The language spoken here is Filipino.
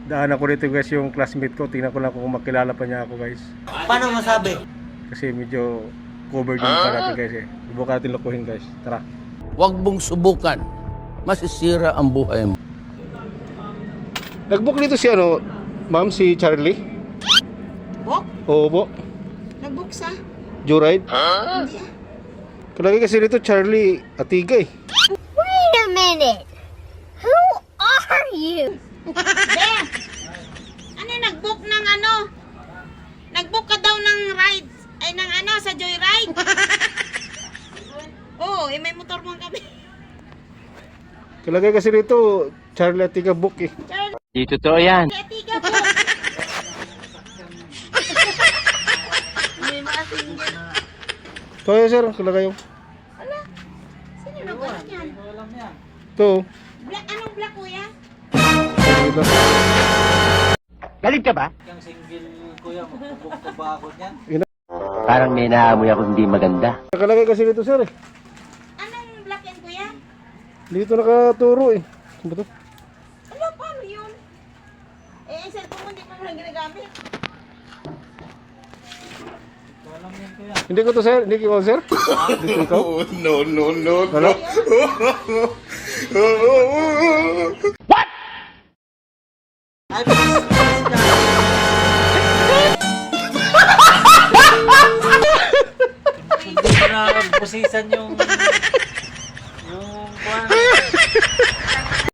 Daanan ko dito guys yung classmate ko. Tingnan ko lang kung makilala pa niya ako guys. Paano masabi? Kasi medyo covered yung mukha natin guys eh. Subukan natin lokohin guys. Tara. Huwag mong subukan. Masisira ang buhay mo. Nag-book dito si ano, ma'am, si Charlie? Book? Oo po. Nag-book sa? Joyride? Hindi ah. Kalagay kasi dito Charlie Atigay. Wait a minute. Who are you? Be! Ano yung nag-book ng ano? Nag-book ka daw ng ride. Ay, ng ano, sa Joyride? Oo, may motor mo kami. Kalagay kasi dito Charlie Atigay book eh. Charlie, Di totoo yan. tiga po. May mga single. Kaya sir, kalagay yung. Ala, sino nag-book yan? Ito. Black, anong black kuya? Diba? Galit ka ba? Yung single kuya, magpupuk ko ba ako niyan? Parang may naamoy ako hindi maganda. Nakalagay kasi dito sir eh. Anong black yan kuya? Dito nakaturo eh. Ano ba to? Ano, paano yun? Eh, ang cellphone mo hindi pa mo lang ginagamit. Walang yan kuya. Hindi ko to sir, hindi ko sir. Dito ikaw. No. Ano? Ay, bilis ka. Hindi ko na busisan yung